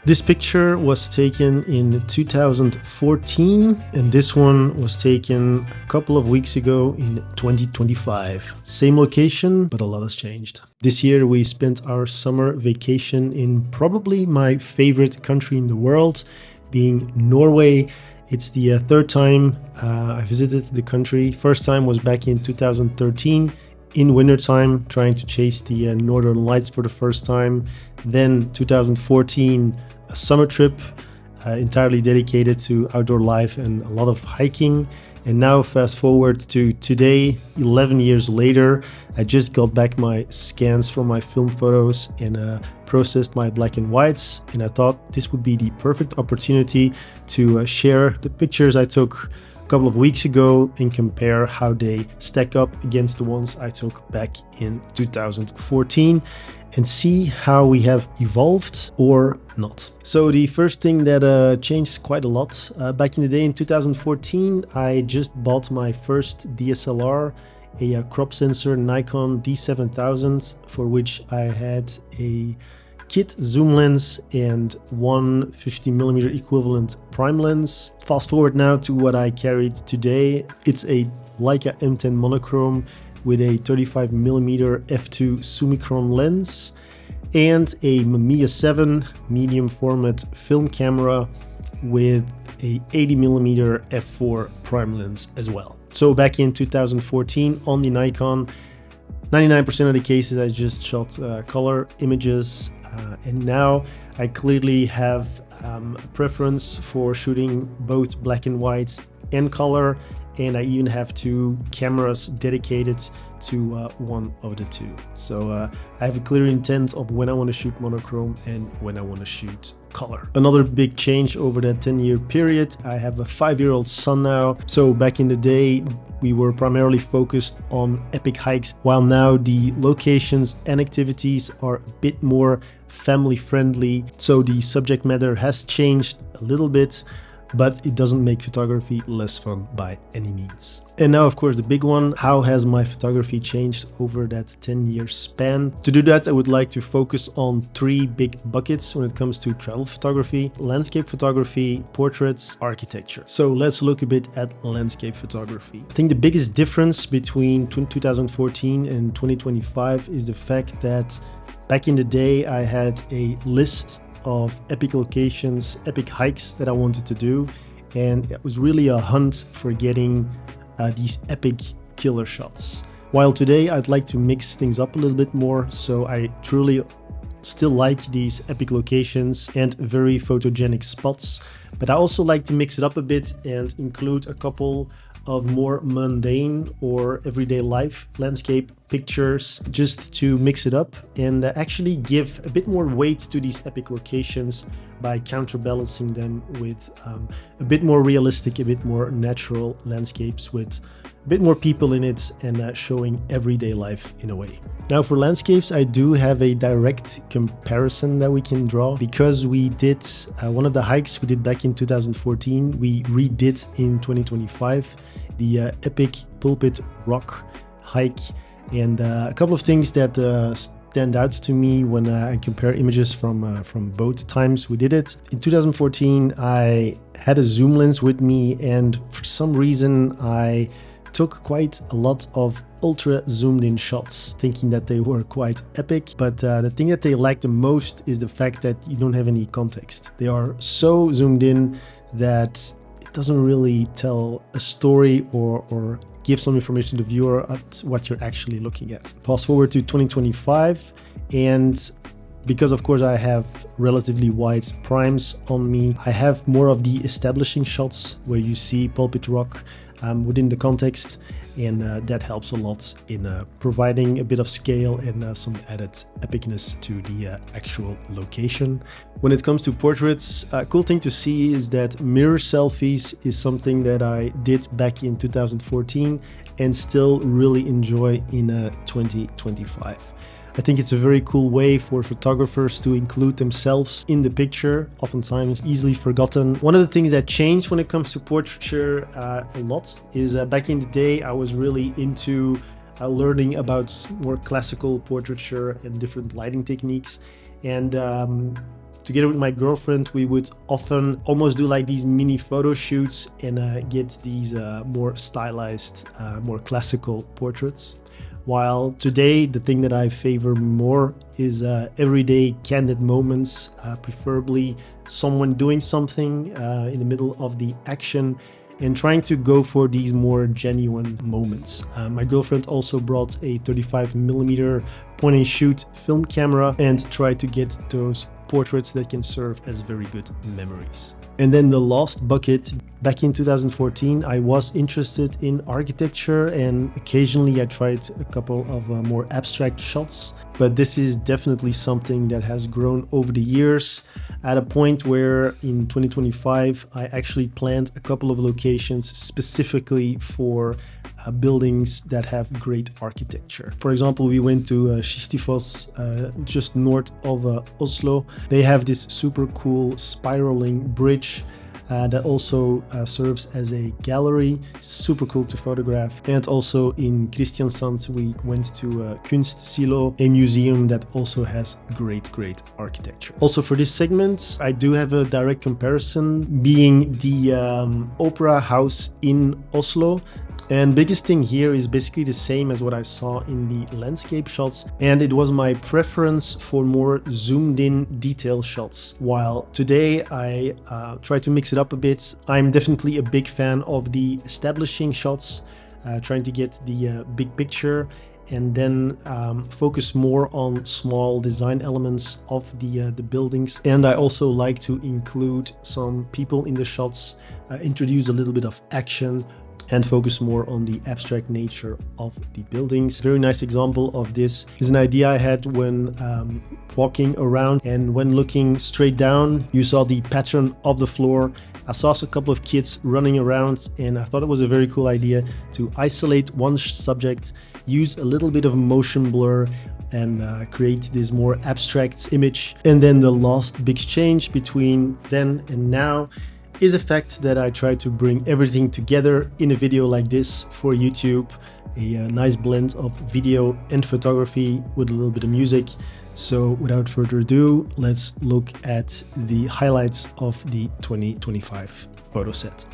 This picture was taken in 2014, and this one was taken a couple of weeks ago in 2025. Same location, but a lot has changed. This year we spent our summer vacation in probably my favorite country in the world, being Norway. It's the third time I visited the country. First time was back in 2013 in wintertime, trying to chase the northern lights for the first time. Then 2014, a summer trip entirely dedicated to outdoor life and a lot of hiking. And now fast forward to today, 11 years later, I just got back my scans from my film photos and processed my black and whites. And I thought this would be the perfect opportunity to share the pictures I took a couple of weeks ago and compare how they stack up against the ones I took back in 2014 and see how we have evolved or not. So the first thing that changed quite a lot. Back in the day in 2014, I just bought my first DSLR, a crop sensor Nikon D7000, for which I had a kit zoom lens and one 50mm equivalent prime lens. Fast forward now to what I carried today. It's a Leica M10 monochrome with a 35mm f2 Summicron lens and a Mamiya 7 medium format film camera with a 80mm f4 prime lens as well. So back in 2014 on the Nikon, 99% of the cases I just shot color images, and now I clearly have a preference for shooting both black and white and color, and I even have two cameras dedicated to one of the two. So I have a clear intent of when I want to shoot monochrome and when I want to shoot color. Another big change over that 10-year period, I have a 5-year-old son now. So back in the day, we were primarily focused on epic hikes, while now the locations and activities are a bit more family friendly. So the subject matter has changed a little bit, but it doesn't make photography less fun by any means. And now, of course, the big one, how has my photography changed over that 10-year span? To do that, I would like to focus on three big buckets when it comes to travel photography: landscape photography, portraits, architecture. So let's look a bit at landscape photography. I think the biggest difference between 2014 and 2025 is the fact that back in the day, I had a list of epic locations, epic hikes that I wanted to do, and it was really a hunt for getting these epic killer shots. While today I'd like to mix things up a little bit more, so I truly still like these epic locations and very photogenic spots, but I also like to mix it up a bit and include a couple of more mundane or everyday life landscape pictures, just to mix it up and actually give a bit more weight to these epic locations by counterbalancing them with a bit more realistic, a bit more natural landscapes with a bit more people in it and showing everyday life in a way. Now for landscapes, I do have a direct comparison that we can draw, because we did one of the hikes we did back in 2014, we redid in 2025, the epic Pulpit Rock hike. And a couple of things that stand out to me when I compare images from both times we did it. In 2014, I had a zoom lens with me, and for some reason I took quite a lot of ultra zoomed in shots, thinking that they were quite epic. But the thing that they lack the most is the fact that you don't have any context. They are so zoomed in that it doesn't really tell a story or give some information to the viewer at what you're actually looking at. Fast forward to 2025, and because of course I have relatively wide primes on me, I have more of the establishing shots where you see Pulpit Rock within the context, and that helps a lot in providing a bit of scale and some added epicness to the actual location. When it comes to portraits, a cool thing to see is that mirror selfies is something that I did back in 2014 and still really enjoy in 2025. I think it's a very cool way for photographers to include themselves in the picture, oftentimes easily forgotten. One of the things that changed when it comes to portraiture a lot is back in the day I was really into learning about more classical portraiture and different lighting techniques. And Together with my girlfriend, we would often almost do like these mini photo shoots and get these more stylized, more classical portraits. While today, the thing that I favor more is everyday candid moments, preferably someone doing something in the middle of the action, and trying to go for these more genuine moments. My girlfriend also brought a 35mm point and shoot film camera and tried to get those portraits that can serve as very good memories. And then the last bucket, back in 2014, I was interested in architecture, and occasionally I tried a couple of more abstract shots, but this is definitely something that has grown over the years, at a point where in 2025 I actually planned a couple of locations specifically for buildings that have great architecture. For example, we went to Kistefos, just north of Oslo. They have this super cool spiraling bridge that also serves as a gallery, super cool to photograph. And also in Kristiansand we went to Kunstsilo, a museum that also has great architecture. Also for this segment I do have a direct comparison, being the Opera House in Oslo. And biggest thing here is basically the same as what I saw in the landscape shots, and it was my preference for more zoomed in detail shots. While today I try to mix it up a bit. I'm definitely a big fan of the establishing shots, trying to get the big picture, and then focus more on small design elements of the buildings. And I also like to include some people in the shots, introduce a little bit of action, and focus more on the abstract nature of the buildings. Very nice example of this is an idea I had when walking around, and when looking straight down you saw the pattern of the floor. I saw a couple of kids running around, and I thought it was a very cool idea to isolate one subject, use a little bit of motion blur, and create this more abstract image. And then the last big change between then and now is the fact that I try to bring everything together in a video like this for YouTube, a nice blend of video and photography with a little bit of music. So without further ado, let's look at the highlights of the 2025 photo set.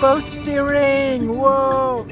boat steering! Whoa!